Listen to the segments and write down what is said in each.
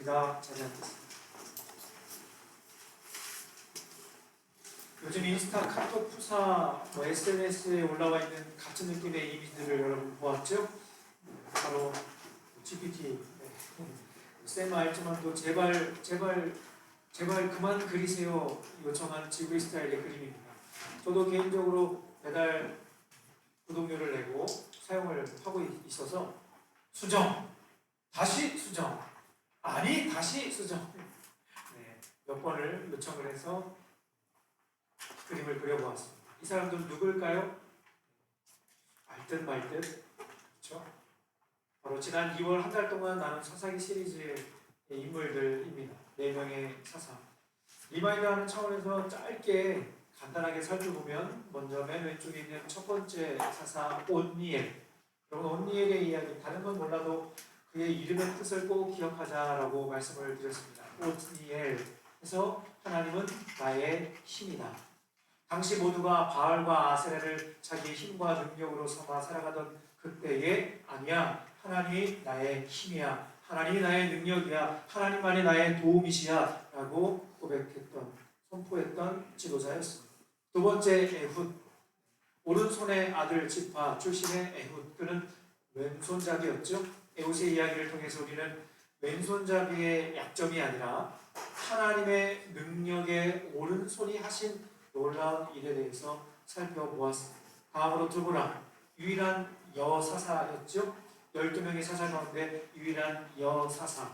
제가 자리 앉겠습니다. 요즘 인스타, 카톡, 푸사, SNS에 올라와 있는 같은 느낌의 이미지들을 여러분 보았죠? 바로 GPT. 쌤 알지만도 제발 그만 그리세요 요청한 GV 스타일의 그림입니다. 저도 개인적으로 매달 구독료를 내고 사용을 하고 있어서 수정, 다시 수정, 아니 다시 수정, 몇 번을 요청을 해서 그림을 그려보았습니다. 이 사람들 누굴까요? 알듯 말듯, 그렇죠? 바로 지난 2월 한 달 동안 나눈 사사기 시리즈의 인물들입니다. 4명의 사사. 리마인드하는 차원에서 짧게 간단하게 살펴보면 먼저 맨 왼쪽에 있는 첫 번째 사사 온니엘. 여러분 온니엘의 이야기 다른 건 몰라도 그의 이름의 뜻을 꼭 기억하자라고 말씀을 드렸습니다. 온니엘에서 하나님은 나의 힘이다. 당시 모두가 바알과 아세라를 자기의 힘과 능력으로 삼아 살아가던 그때에 아니야, 하나님이 나의 힘이야, 하나님이 나의 능력이야, 하나님만이 나의 도움이시야 라고 고백했던, 선포했던 지도자였습니다. 두 번째 에훗, 오른손의 아들 지파 출신의 에훗. 그는 왼손잡이였죠. 에훗의 이야기를 통해서 우리는 왼손잡이의 약점이 아니라 하나님의 능력의 오른손이 하신 놀라운 일에 대해서 살펴보았습니다. 다음으로 드보라, 유일한 여사사였죠. 12명의 사사 가운데 유일한 여사사.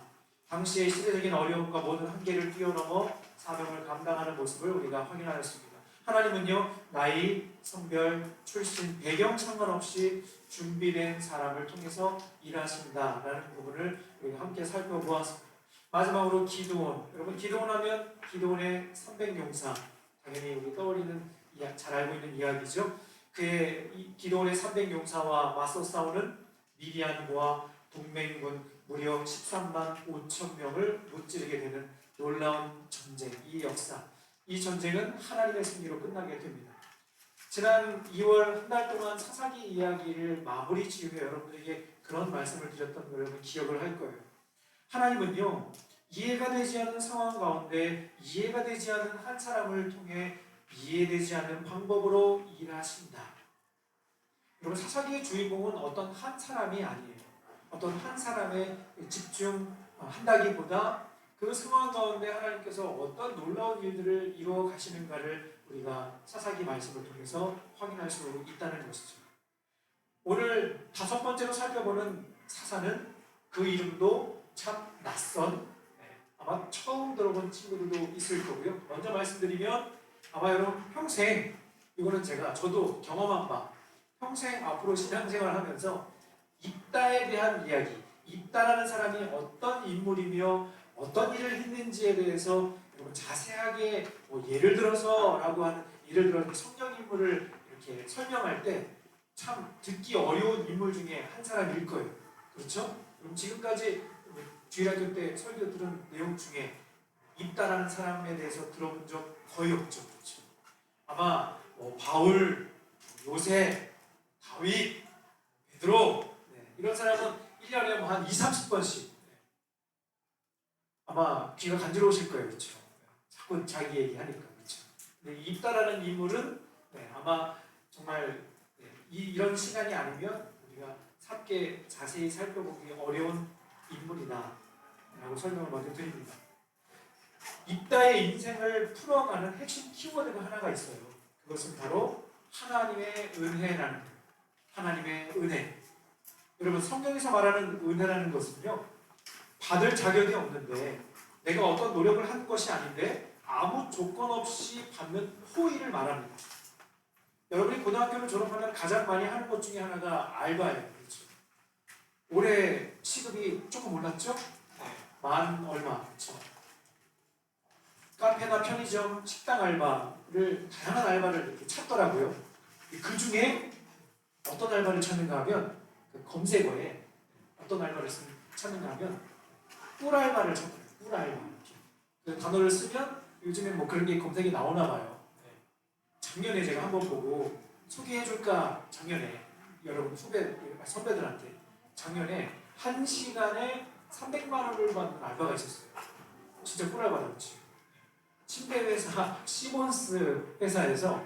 당시의 시대적인 어려움과 모든 한계를 뛰어넘어 사명을 감당하는 모습을 우리가 확인하였습니다. 하나님은요, 나이, 성별, 출신, 배경 상관없이 준비된 사람을 통해서 일하신다라는 부분을 우리가 함께 살펴보았습니다. 마지막으로 기드온. 여러분, 기드온 하면 기드온의 300용사. 당연히 우리 떠올리는, 잘 알고 있는 이야기죠. 그의 기드온의 300용사와 맞서 싸우는 미디안과 동맹군 무려 13만 5천 명을 무찌르게 되는 놀라운 전쟁, 이 역사, 이 전쟁은 하나님의 승리로 끝나게 됩니다. 지난 2월 한 달 동안 사사기 이야기를 마무리 지으며 여러분들에게 그런 말씀을 드렸던 걸 여러분 기억을 할 거예요. 하나님은요, 이해가 되지 않는 상황 가운데 이해가 되지 않는 한 사람을 통해 이해되지 않는 방법으로 일하신다. 여러분, 사사기의 주인공은 어떤 한 사람이 아니에요. 어떤 한 사람에 집중한다기보다 그 상황 가운데 하나님께서 어떤 놀라운 일들을 이루어 가시는가를 우리가 사사기 말씀을 통해서 확인할 수 있다는 것이죠. 오늘 5번째로 살펴보는 사사는 그 이름도 참 낯선, 아마 처음 들어본 친구들도 있을 거고요. 먼저 말씀드리면 아마 여러분 평생, 이거는 저도 경험한 바, 평생 앞으로 신앙생활을 하면서 입다에 대한 이야기, 입다라는 사람이 어떤 인물이며 어떤 일을 했는지에 대해서 여러분 자세하게 예를 들어서라고 하는, 예를 들어 성경 인물을 이렇게 설명할 때 참 듣기 어려운 인물 중에 한 사람일 거예요. 그렇죠? 그럼 지금까지 주일학교 때 설교 들은 내용 중에 입다라는 사람에 대해서 들어본 적 거의 없죠. 그렇죠? 아마 바울, 요셉, 다윗, 베드로, 이런 사람은 1년에 한 20-30번씩 아마 귀가 간지러우실 거예요. 그렇죠? 자꾸 자기 얘기하니까. 그렇죠? 근데 입다라는 인물은 아마 정말 이런 시간이 아니면 우리가 자세히 살펴보기 어려운 인물이다 라고 설명을 먼저 드립니다. 입다의 인생을 풀어가는 핵심 키워드가 하나가 있어요. 그것은 바로 하나님의 은혜라는 거예요. 하나님의 은혜. 여러분, 성경에서 말하는 은혜라는 것은요, 받을 자격이 없는데, 내가 어떤 노력을 한 것이 아닌데 아무 조건 없이 받는 호의를 말합니다. 여러분이 고등학교를 졸업하면 가장 많이 하는 것 중에 하나가 알바예요. 그렇죠? 올해 시급이 조금 올랐죠? 만 얼마. 그렇죠? 카페나 편의점, 식당 알바를, 다양한 알바를 이렇게 찾더라고요. 그 중에 어떤 알바를 찾는가 하면, 그 검색어에 어떤 알바를 찾는가 하면 꿀 알바를 찾더라고요. 꿀 알바. 그 단어를 쓰면 요즘에 그런 게 검색이 나오나 봐요. 작년에 제가 한번 보고 소개해줄까, 작년에 여러분 선배들한테 작년에 1시간에 300만 원을 받는 알바가 있었어요. 진짜 꿀알바다 그치? 침대 회사 시몬스 회사에서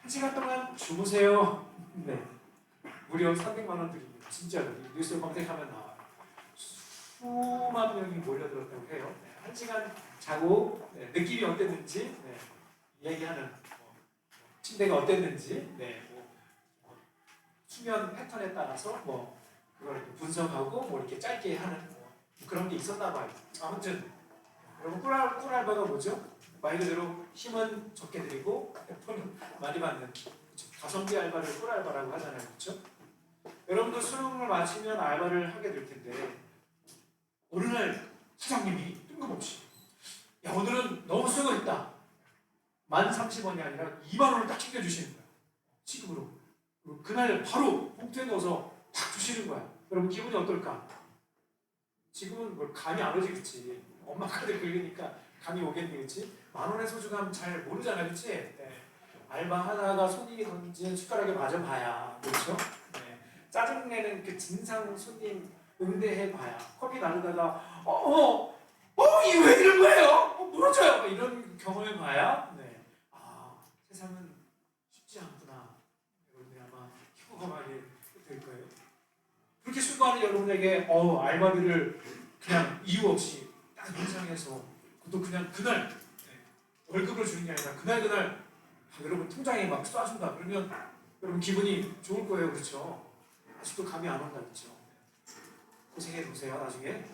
1시간 동안 주무세요. 네, 무려 300만 원 드립니다. 진짜로 뉴스 검색하면 나와요. 수만 명이 몰려들었다고 해요. 네, 1시간 자고 네, 느낌이 어땠는지 네, 얘기하는 침대가 어땠는지 네, 수면 패턴에 따라서 그걸 분석하고 이렇게 짧게 하는 그런 게 있었나 봐요. 아무튼 여러분 꿀알바가 뭐죠? 말 그대로 힘은 적게 들이고 돈은 많이 받는 가성비 알바를 꿀알바라고 하잖아요. 그렇죠? 여러분도 수능을 마치면 알바를 하게 될 텐데 어느 날 사장님이 뜬금없이 야 오늘은 너무 수고했다. 1030원이 아니라 2만 원을 딱 챙겨주시는 거야. 지급으로. 그날 바로 봉투에 넣어서 탁 주시는 거야. 여러분 기분이 어떨까? 지금은 감이 안 오지 그치? 엄마 카드 긁으니까 감이 오겠니 그치? 10,000원의 소중함 잘 모르잖아 그치? 네. 알바하다가 손님이 던진 숟가락에 맞아봐야 그렇죠? 네. 짜증내는 그 진상 손님 응대해봐야 커피 나르다가 이거 왜 이런 거예요? 물어줘요 이런 경험해봐야 네. 아 세상은 쉽지 않구나 여러분들이 아마 경험하게 될 거예요. 그렇게 수고하는 여러분에게 알바비를 그냥 이유 없이 딱 인상해서 그것도 그냥 그날 월급을 주는 게 아니라 그날 여러분 통장에 막 쏴준다 그러면 여러분 기분이 좋을 거예요. 그렇죠? 아직도 감이 안 온다 그렇죠? 고생해 보세요 나중에.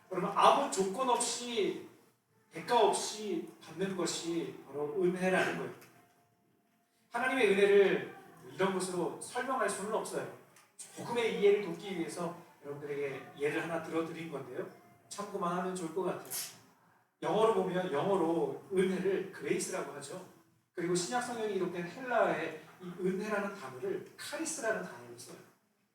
그러면 아무 조건 없이 대가 없이 받는 것이 바로 은혜라는 거예요. 하나님의 은혜를 이런 것으로 설명할 수는 없어요. 조금의 이해를 돕기 위해서 여러분들에게 예를 하나 들어드린 건데요. 참고만 하면 좋을 것 같아요. 영어로 보면 영어로 은혜를 그레이스라고 하죠. 그리고 신약 성경이 기록된 헬라어의 이 은혜라는 단어를 카리스라는 단어를 써요.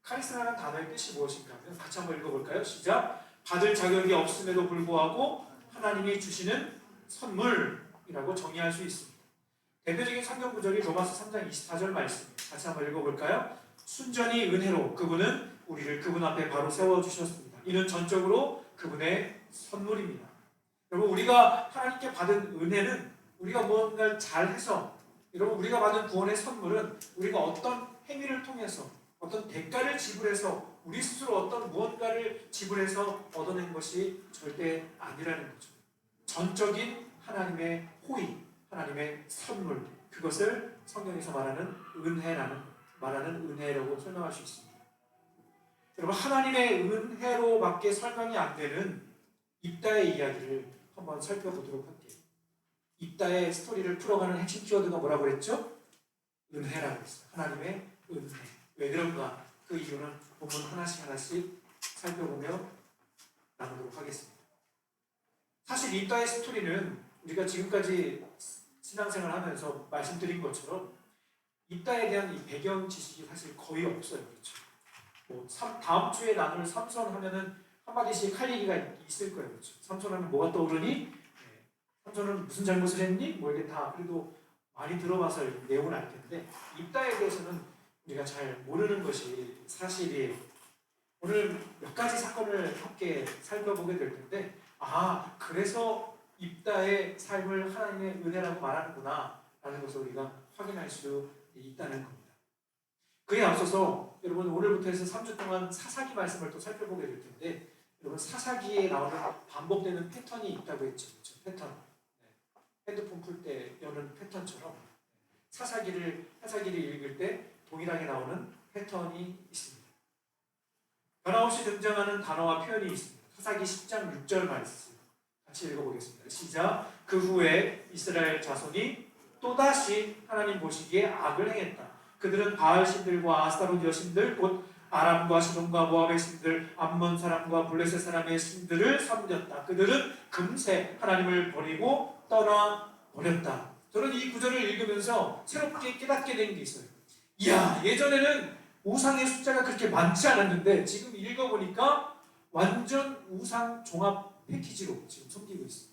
카리스라는 단어의 뜻이 무엇인가 하면 같이 한번 읽어볼까요? 시작! 받을 자격이 없음에도 불구하고 하나님이 주시는 선물이라고 정의할 수 있습니다. 대표적인 성경 구절이 로마서 3장 24절 말씀 같이 한번 읽어볼까요? 순전히 은혜로 그분은 우리를 그분 앞에 바로 세워주셨습니다. 이는 전적으로 그분의 선물입니다. 여러분 우리가 하나님께 받은 은혜는 우리가 무언가를 잘해서 여러분 우리가 받은 구원의 선물은 우리가 어떤 행위를 통해서 어떤 대가를 지불해서 우리 스스로 어떤 무언가를 지불해서 얻어낸 것이 절대 아니라는 거죠. 전적인 하나님의 호의, 하나님의 선물 그것을 성경에서 말하는 은혜라고 설명할 수 있습니다. 여러분 하나님의 은혜로밖에 설명이 안 되는 입다의 이야기를 한번 살펴보도록 할게요. 입다의 스토리를 풀어가는 핵심 키워드가 뭐라고 그랬죠? 은혜라고 했어요. 하나님의 은혜. 왜 그런가? 그 이유는 본문 하나씩 살펴보며 나누도록 하겠습니다. 사실 입다의 스토리는 우리가 지금까지 신앙생활 하면서 말씀드린 것처럼 입다에 대한 이 배경 지식이 사실 거의 없어요. 그렇죠? 다음 주에 나눌 삼손 하면은 한마디씩 할 얘기가 있을 거예요. 그렇죠? 삼손 하면 뭐가 떠오르니? 네. 삼손은 무슨 잘못을 했니? 이게 다 그래도 많이 들어봐서 내용은 알 텐데 입다에 대해서는 우리가 잘 모르는 것이 사실이에요. 오늘 몇 가지 사건을 함께 살펴보게 될 텐데 그래서 입다의 삶을 하나님의 은혜라고 말하는구나 라는 것을 우리가 확인할 수 있다는 겁니다. 그에 앞서서 여러분 오늘부터 해서 3주 동안 사사기 말씀을 또 살펴보게 될 텐데 여러분 사사기에 나오는 반복되는 패턴이 있다고 했죠. 그렇죠? 패턴. 핸드폰 풀 때 여는 패턴처럼 사사기를 읽을 때 동일하게 나오는 패턴이 있습니다. 변함없이 등장하는 단어와 표현이 있습니다. 사사기 10장 6절 말씀 같이 읽어보겠습니다. 시작! 그 후에 이스라엘 자손이 또다시 하나님 보시기에 악을 행했다. 그들은 바알 신들과 아스타롯 여신들 곧 아람과 시돈과 모압의 신들 암몬 사람과 블레셋 사람의 신들을 섬겼다. 그들은 금세 하나님을 버리고 떠나버렸다. 저는 이 구절을 읽으면서 새롭게 깨닫게 된 게 있어요. 이야, 예전에는 우상의 숫자가 그렇게 많지 않았는데 지금 읽어보니까 완전 우상 종합 패키지로 지금 섬기고 있어요.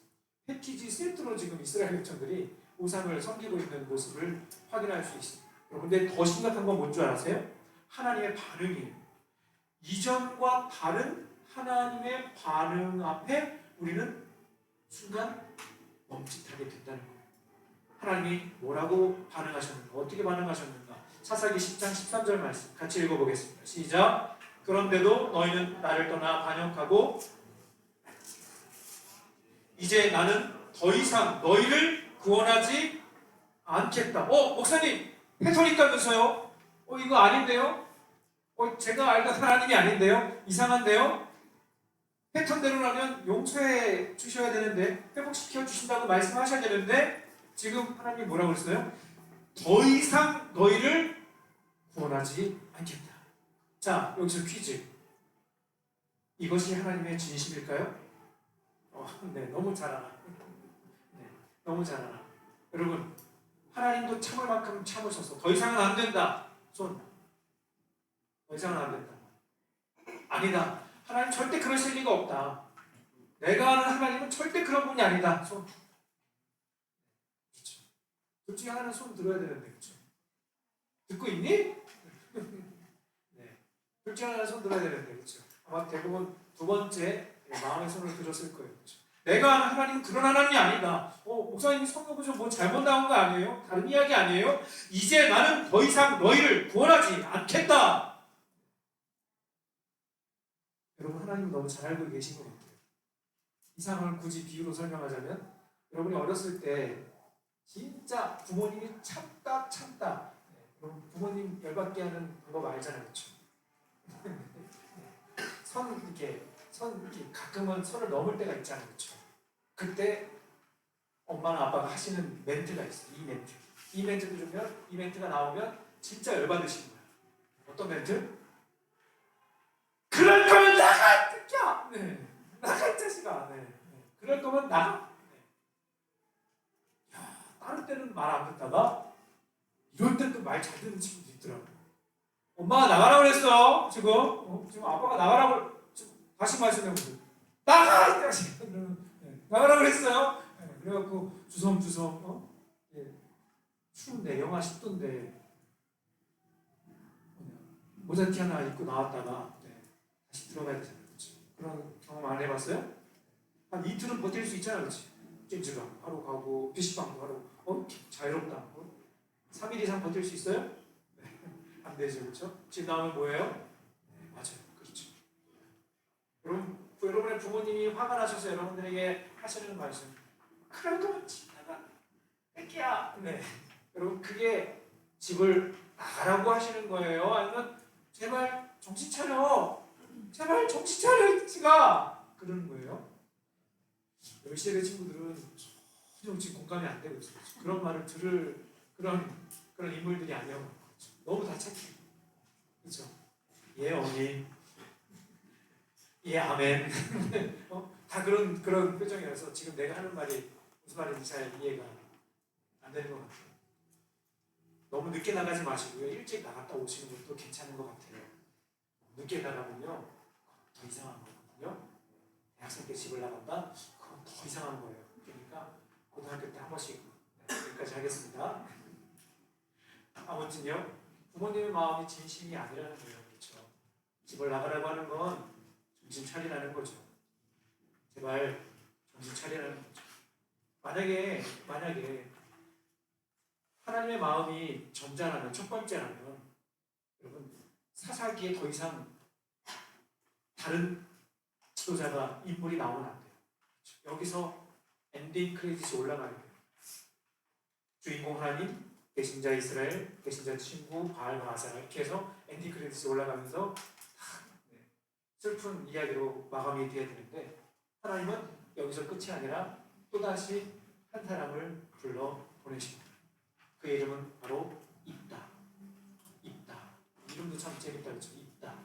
패키지 세트로 지금 이스라엘 백성들이 우상을 섬기고 있는 모습을 확인할 수 있습니다. 근데 더 심각한 건 뭔 줄 아세요? 하나님의 반응이에요. 이전과 다른 하나님의 반응 앞에 우리는 순간 멈칫하게 된다는 거예요. 하나님이 뭐라고 반응하셨는가, 어떻게 반응하셨는가. 사사기 10장 13절 말씀 같이 읽어보겠습니다. 시작. 그런데도 너희는 나를 떠나 반역하고 이제 나는 더 이상 너희를 구원하지 않겠다. 목사님 패턴있다면서요? 이거 아닌데요? 제가 알던 하나님이 아닌데요? 이상한데요? 패턴대로라면 용서해 주셔야 되는데, 회복시켜 주신다고 말씀하셔야 되는데, 지금 하나님 뭐라고 그랬어요? 더 이상 너희를 구원하지 않겠다. 자, 여기서 퀴즈. 이것이 하나님의 진심일까요? 네, 너무 잘 알아. 네, 너무 잘 알아. 여러분, 하나님도 참을 만큼 참으셔서 더 이상은 안 된다. 손. 더 이상은 안 된다. 아니다. 하나님 절대 그러실 리가 없다. 내가 아는 하나님은 절대 그런 분이 아니다. 손. 그렇죠. 둘 중에 하나는 손 들어야 되는데, 그렇죠? 듣고 있니? 네. 둘 중에 하나는 손 들어야 되는데, 그렇죠? 아마 대부분 두 번째 마음의 손을 들었을 거예요. 그렇죠? 내가 아는 하나님은 그런 하나님이 아니다. 목사님이 성경에서 뭐 잘못 나온 거 아니에요? 다른 이야기 아니에요? 이제 나는 더 이상 너희를 구원하지 않겠다. 여러분, 하나님 너무 잘 알고 계신 것 같아요. 이 상황을 굳이 비유로 설명하자면, 여러분이 어렸을 때 진짜 부모님이 참다 여러분 부모님 열받게 하는 방법 알잖아요, 그렇죠? 선 이렇게 가끔은 선을 넘을 때가 있잖아요, 그렇죠? 그때 엄마나 아빠가 하시는 멘트가 있어요. 이 멘트를 주면, 이 멘트가 나오면 진짜 열받으시는 거예요. 어떤 멘트? 그럴 거면 나가! 듣겨! 네. 나가, 이 자식아! 네. 그럴 거면 나가! 네. 야, 다른 때는 말 안 듣다가 이럴 때 또 말 잘 듣는 친구도 있더라고요. 엄마가 나가라고 그랬어. 지금 아빠가 나가라고 다시 말씀해보세요. 나가! 이 자식아! 나가라고 그랬어요. 그래갖고 주섬주섬 추운데 영하 10도인데 모자티 하나 입고 나왔다가 다시 들어가야 되잖아요. 그렇지? 그런 경험 안 해봤어요? 한 이틀은 버틸 수 있잖아요. 그렇지? 찜질방 하러 가고 PC방도 하러 자유롭다. 3일 이상 버틸 수 있어요? 네. 안 되죠. 그렇죠? 집 나오면 뭐예요? 네, 맞아요. 그렇죠. 여러분의 부모님이 화가 나셔서 여러분들에게 하시는 말씀, 그럴 거면 집 나가 애기야. 네. 여러분, 그게 집을 나가라고 하시는 거예요? 아니면 제발 정신 차려, 제발 정신 차려 이 자식아, 그러는 거예요? 우리 시대 친구들은 전혀 지금 공감이 안 되고 있어요. 그런 말을 들을 그런 인물들이 아니에요. 너무 다 착해. 그렇죠? 예 어머니, 예 아멘. 다 그런 표정이라서 지금 내가 하는 말이 무슨 말인지 잘 이해가 안 되는 것 같아요. 너무 늦게 나가지 마시고요. 일찍 나갔다 오시는 것도 괜찮은 것 같아요. 늦게 나가면요, 더 이상한 거거든요. 대학생 때 집을 나간다? 그건 더 이상한 거예요. 그러니까 고등학교 때 한 번씩. 여기까지 하겠습니다. 아무튼요, 부모님의 마음이 진심이 아니라는 거예요. 그렇죠? 집을 나가라고 하는 건 정신 차리라는 거죠. 제발 정신 차리라는 거죠. 만약에 하나님의 마음이 전자라면, 첫 번째라면, 여러분 사사기에 더 이상 다른 지도자가 인물이 나오면 안 돼요. 그렇죠? 여기서 엔딩 크레딧이 올라가야 돼요. 주인공 하나님, 배신자 이스라엘, 배신자 친구 바알과하사, 이렇게 해서 엔딩 크레딧이 올라가면서 슬픈 이야기로 마감이 돼야 되는데, 하나님은 여기서 끝이 아니라 또다시 한 사람을 불러 보내십니다. 그의 이름은 바로 입다. 이름도 참 재밌다. 그렇죠? 입다.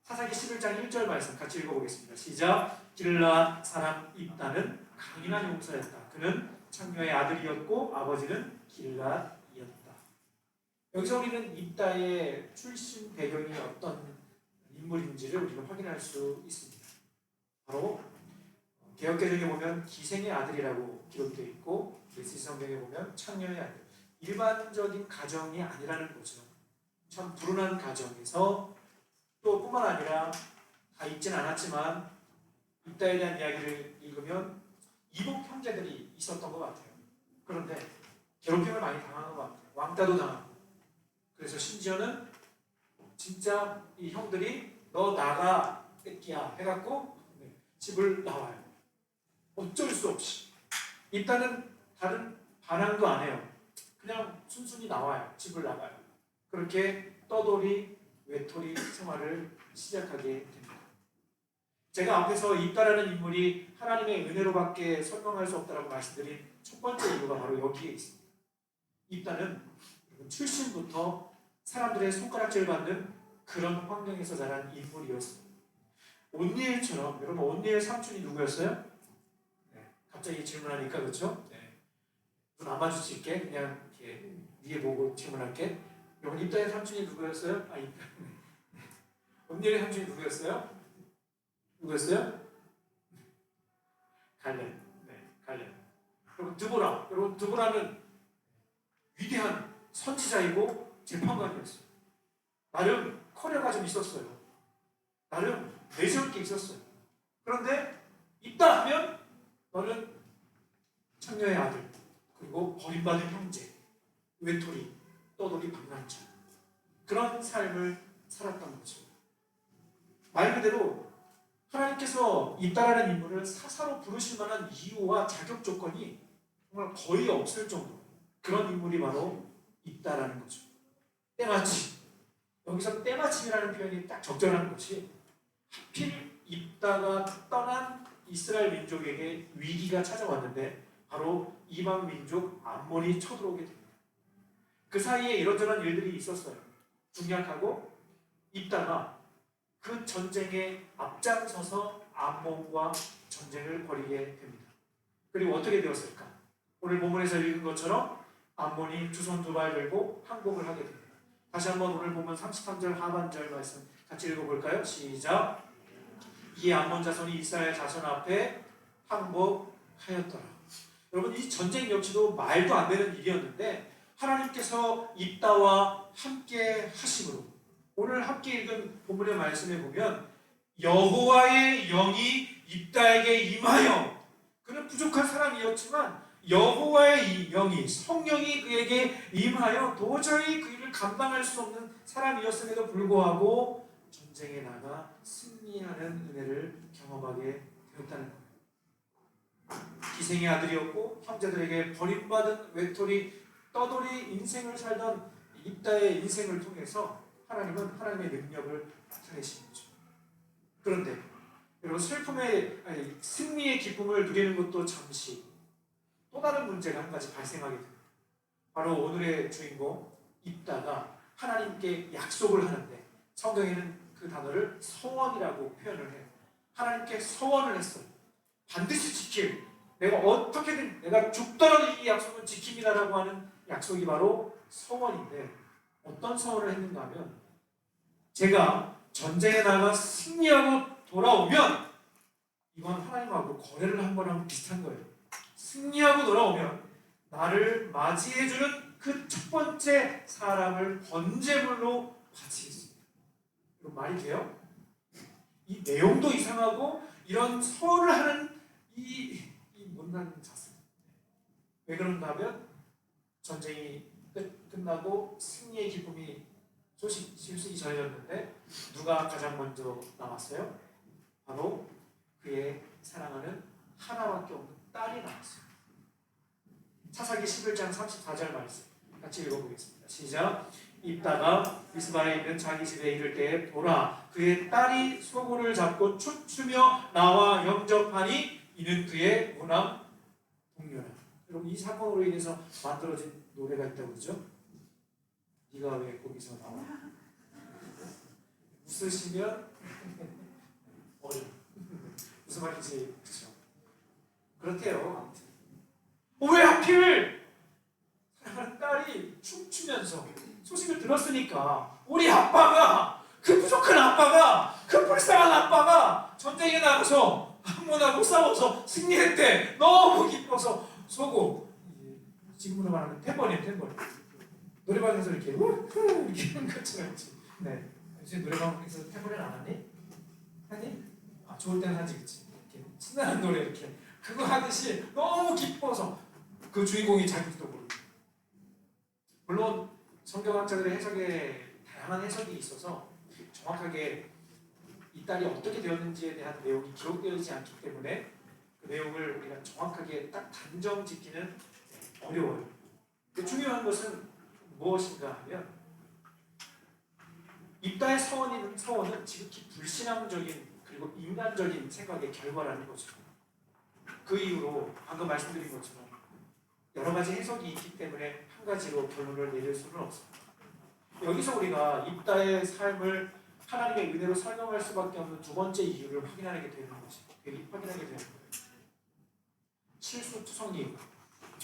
사사기 11장 1절 말씀 같이 읽어보겠습니다. 시작. 길르앗 사람 입다는 강인한 용사였다. 그는 창녀의 아들이었고 아버지는 길르앗이었다. 여기서 우리는 입다의 출신 배경이 어떤 인물인지를 우리가 확인할 수 있습니다. 바로 개역개정에 보면 기생의 아들이라고 기록되어 있고, 메시지 성경에 보면 창녀의 아들. 일반적인 가정이 아니라는 거죠. 참 불운한 가정에서, 또 뿐만 아니라 다 읽진 않았지만 입다에 대한 이야기를 읽으면 이복 형제들이 있었던 것 같아요. 그런데 괴롭힘을 많이 당한 것 같아요. 왕따도 당하고. 그래서 심지어는 진짜 이 형들이 너 나가 뺏기야 해갖고 집을 나와요. 어쩔 수 없이. 입다는 다른 반항도 안 해요. 그냥 순순히 나와요. 집을 나가요. 그렇게 떠돌이 외톨이 생활을 시작하게 됩니다. 제가 앞에서 입다라는 인물이 하나님의 은혜로밖에 설명할 수 없다라고 말씀드린 첫 번째 이유가 바로 여기에 있습니다. 입다는 출신부터 사람들의 손가락질 받는 그런 환경에서 자란 인물이었습니다. 온니엘처럼, 여러분 온니엘 삼촌이 누구였어요? 네, 갑자기 질문하니까 그렇죠? 네. 눈 안 마주칠게. 그냥 이렇게 위에 보고 질문할게. 여러분 입다의 삼촌이 누구였어요? 입다. 온니엘의 삼촌이 누구였어요? 누구였어요? 갈렙. 네, 갈렙. 여러분 드보라. 여러분 드보라는 위대한 선지자이고 재판관이었어요. 나름 커리어가 좀 있었어요. 나름 내세울 게 있었어요. 그런데 있다 하면 너는 창녀의 아들, 그리고 버림받은 형제, 외톨이, 떠돌이 방랑자, 그런 삶을 살았던 거죠. 말 그대로 하나님께서 있다라는 인물을 사사로 부르실 만한 이유와 자격 조건이 정말 거의 없을 정도, 그런 인물이 바로 있다라는 거죠. 때마침, 여기서 때마침이라는 표현이 딱 적절한 것이, 하필 있다가 떠난 이스라엘 민족에게 위기가 찾아왔는데 바로 이방 민족 암몬이 쳐들어오게 됩니다. 그 사이에 이런저런 일들이 있었어요. 중약하고 있다가 그 전쟁에 앞장서서 암몬과 전쟁을 벌이게 됩니다. 그리고 어떻게 되었을까? 오늘 본문에서 읽은 것처럼 암몬이 두 손 두 발 들고 항복을 하게 됩니다. 다시 한번 오늘 보면 33절 하반절 말씀 같이 읽어볼까요? 시작. 이 암몬 자손이 이스라엘 자손 앞에 항복하였더라. 여러분 이 전쟁 역시도 말도 안 되는 일이었는데 하나님께서 입다와 함께 하심으로, 오늘 함께 읽은 본문의 말씀에 보면 여호와의 영이 입다에게 임하여, 그는 부족한 사람이었지만 여호와의 영이, 성령이 그에게 임하여 도저히 그 일을 감당할 수 없는 사람이었음에도 불구하고 전쟁에 나가 승리하는 은혜를 경험하게 되었다는 거예요. 기생의 아들이었고 형제들에게 버림받은 외톨이 떠돌이 인생을 살던 입다의 인생을 통해서 하나님은 하나님의 능력을 나타내신 거죠. 그런데 여러분 승리의 기쁨을 누리는 것도 잠시 또 다른 문제가 한 가지 발생하게 됩니다. 바로 오늘의 주인공 입다가 하나님께 약속을 하는데 성경에는 그 단어를 서원이라고 표현을 해요. 하나님께 서원을 했어요. 반드시 지킬, 내가 어떻게든 내가 죽더라도 이 약속은 지킵니다라고 하는 약속이 바로 서원인데, 어떤 서원을 했는가 하면 제가 전쟁에 나가 승리하고 돌아오면, 이건 하나님하고 거래를 한 거랑 비슷한 거예요. 승리하고 돌아오면 나를 맞이해주는 그 첫 번째 사람을 번제물로 바치겠습니다. 이거 말이 돼요? 이 내용도 이상하고 이런 서원을 하는 이 못난 자세. 왜 그런가 하면 전쟁이 끝나고 승리의 기쁨이 소식이 전해졌는데 누가 가장 먼저 나왔어요? 바로 그의 사랑하는 하나밖에 없는 딸이 나왔어요. 사사기 11장 34절 말씀 같이 읽어보겠습니다. 시작. 입다가 미스바에 있는 자기 집에 이를 때에 보라, 그의 딸이 소고를 잡고 춤추며 나와 영접하니 이는 그의 무남 동료라. 여러분 이 사건으로 인해서 만들어진 노래가 있다고 그러죠? 네가 왜 거기서 나와? 웃으시면 어려. 무슨 말인지 그렇죠? 그렇대요. 아무튼 왜 하필 사랑하는 딸이 춤추면서 소식을 들었으니까 우리 아빠가, 그 부족한 아빠가, 그 불쌍한 아빠가 전쟁에 나가서 암몬하고 싸워서 승리했대. 너무 기뻐서 소고, 지금으로 말하면 탬버린 노래방에서 이렇게 우후 이렇게 하는 것처럼. 네, 요새 노래방에서 탬버린 안 하니? 하니? 좋을 때는 하지, 그치? 이렇게 신나는 노래 이렇게 그거 하듯이 너무 기뻐서 그 주인공이 자기도 모르고. 물론 성경학자들의 해석에 다양한 해석이 있어서 정확하게 이 딸이 어떻게 되었는지에 대한 내용이 기록되어 있지 않기 때문에 그 내용을 우리가 정확하게 딱 단정 짓기는 어려워요. 중요한 것은 무엇인가 하면 입다의 서원은 지극히 불신앙적인 그리고 인간적인 생각의 결과라는 거죠. 그 이후로 방금 말씀드린 것처럼 여러 가지 해석이 있기 때문에 한 가지로 결론을 내릴 수는 없습니다. 여기서 우리가 입다의 삶을 하나님의 은혜로 설명할 수밖에 없는 두 번째 이유를 확인하게 되는 거예요. 실수투성이.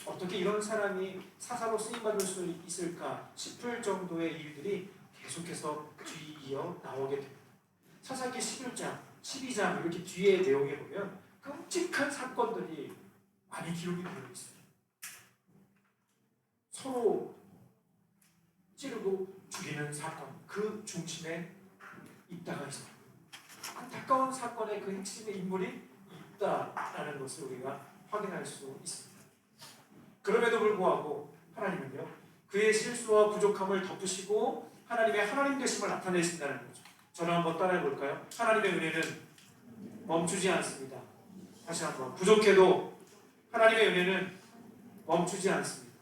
어떻게 이런 사람이 사사로 쓰임받을 수 있을까 싶을 정도의 일들이 계속해서 뒤이어 나오게 됩니다. 사사기 11장, 12장 이렇게 뒤에 내용에 보면 끔찍한 사건들이 많이 기록이 되어 있어요. 서로 찌르고 죽이는 사건, 그 중심에 입다가 있어요. 안타까운 사건의 그 핵심의 인물이 있다라는 것을 우리가 확인할 수 있습니다. 그럼에도 불구하고 하나님은요, 그의 실수와 부족함을 덮으시고 하나님의 하나님 되심을 나타내신다는 거죠. 저는 한번 따라해 볼까요? 하나님의 은혜는 멈추지 않습니다. 다시 한번. 부족해도 하나님의 은혜는 멈추지 않습니다.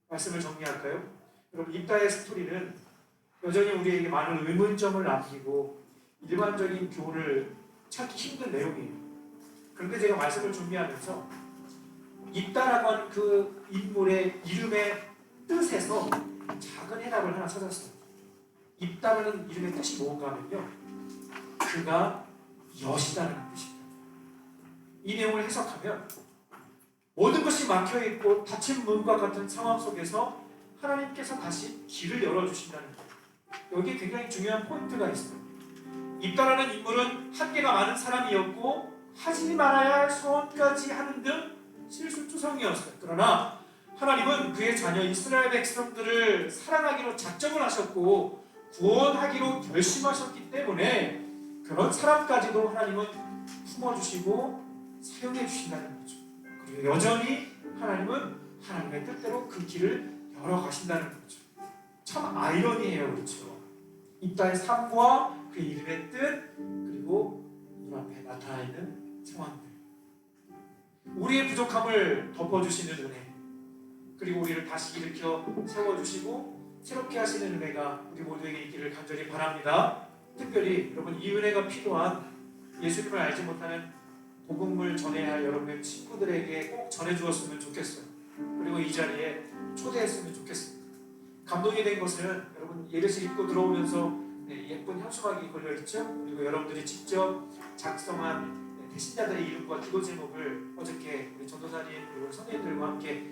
말씀을 정리할까요? 여러분, 입다의 스토리는 여전히 우리에게 많은 의문점을 남기고 일반적인 교훈을 찾기 힘든 내용이에요. 그런데 제가 말씀을 준비하면서 입다라고 하는 그 인물의 이름의 뜻에서 작은 해답을 하나 찾았어요. 입다라는 이름의 뜻이 뭔가 하면요, 그가 여시다는 뜻입니다. 이 내용을 해석하면 모든 것이 막혀있고 닫힌 문과 같은 상황 속에서 하나님께서 다시 길을 열어주신다는 거예요. 여기에 굉장히 중요한 포인트가 있어요. 입다라는 인물은 한계가 많은 사람이었고 하지 말아야 할 소원까지 하는 등 실수투성이었어요. 그러나 하나님은 그의 자녀 이스라엘 백성들을 사랑하기로 작정을 하셨고 구원하기로 결심하셨기 때문에 그런 사람까지도 하나님은 품어주시고 사용해 주신다는 거죠. 그리고 여전히 하나님은 하나님의 뜻대로 그 길을 열어가신다는 거죠. 참 아이러니해요, 그렇죠? 입다의 삶과 그 이름의 뜻, 그리고 눈앞에 나타나 있는 상황들, 우리의 부족함을 덮어주시는 은혜, 그리고 우리를 다시 일으켜 세워주시고 새롭게 하시는 은혜가 우리 모두에게 있기를 간절히 바랍니다. 특별히 여러분, 이 은혜가 필요한 예수님을 알지 못하는 복음을 전해야 할 여러분의 친구들에게 꼭 전해주었으면 좋겠어요. 그리고 이 자리에 초대했으면 좋겠습니다. 감동이 된 것은 여러분, 예배실 입고 들어오면서 예쁜 현수막이 걸려있죠. 그리고 여러분들이 직접 작성한 대신자들의 이름과 기도 제목을 어저께 우리 전도사님 그리고 선생님들과 함께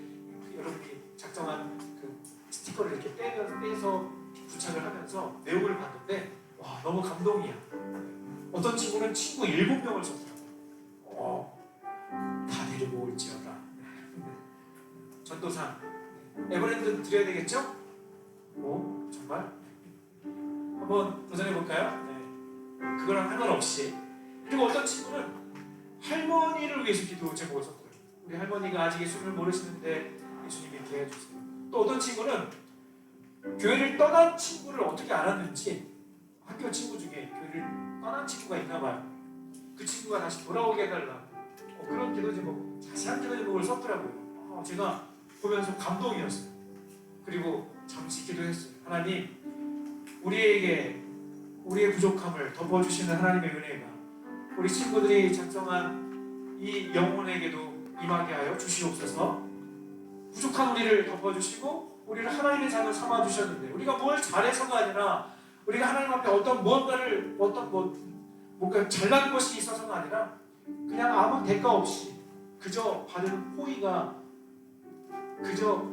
여러분이 작성한 그 스티커를 이렇게 떼서 부착을 하면서 내용을 봤는데, 와, 너무 감동이야. 어떤 친구는 친구 7명을 썼더라고요. 다 데리고 올지어다. 전도사 에버랜드 드려야 되겠죠? 정말? 한번 도전해볼까요? 네. 그거랑 상관없이. 그리고 어떤 친구는 할머니를 위해서 기도 제목을 썼고요. 우리 할머니가 아직 예수님을 모르시는데 예수님이 이렇게 해주세요. 또 어떤 친구는 교회를 떠난 친구를 어떻게 알았는지, 학교 친구 중에 교회를 떠난 친구가 있나 봐요. 그 친구가 다시 돌아오게 해달라. 그런 기도 제목, 자세한 기도 제목을 썼더라고요. 제가 보면서 감동이었어요. 그리고 잠시 기도했어요. 하나님, 우리에게 우리의 부족함을 덮어주시는 하나님의 은혜가 우리 친구들이 작성한 이 영혼에게도 임하게 하여 주시옵소서. 부족한 우리를 덮어주시고 우리를 하나님의 자녀 삼아주셨는데, 우리가 뭘 잘해서가 아니라, 우리가 하나님 앞에 어떤 무언가를 뭔가 잘난 것이 있어서가 아니라 그냥 아무 대가 없이 그저 받은 호의가, 그저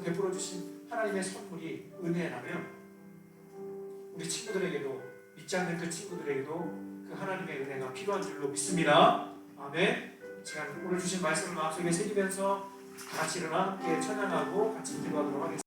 베풀어 주신 하나님의 선물이 은혜라면 우리 친구들에게도, 믿지 않는 그 친구들에게도 그 하나님의 은혜가 필요한 줄로 믿습니다. 아멘. 제가 오늘 주신 말씀을 마음속에 새기면서 다 같이 일어나 함께 찬양하고 같이 기도하도록 하겠습니다.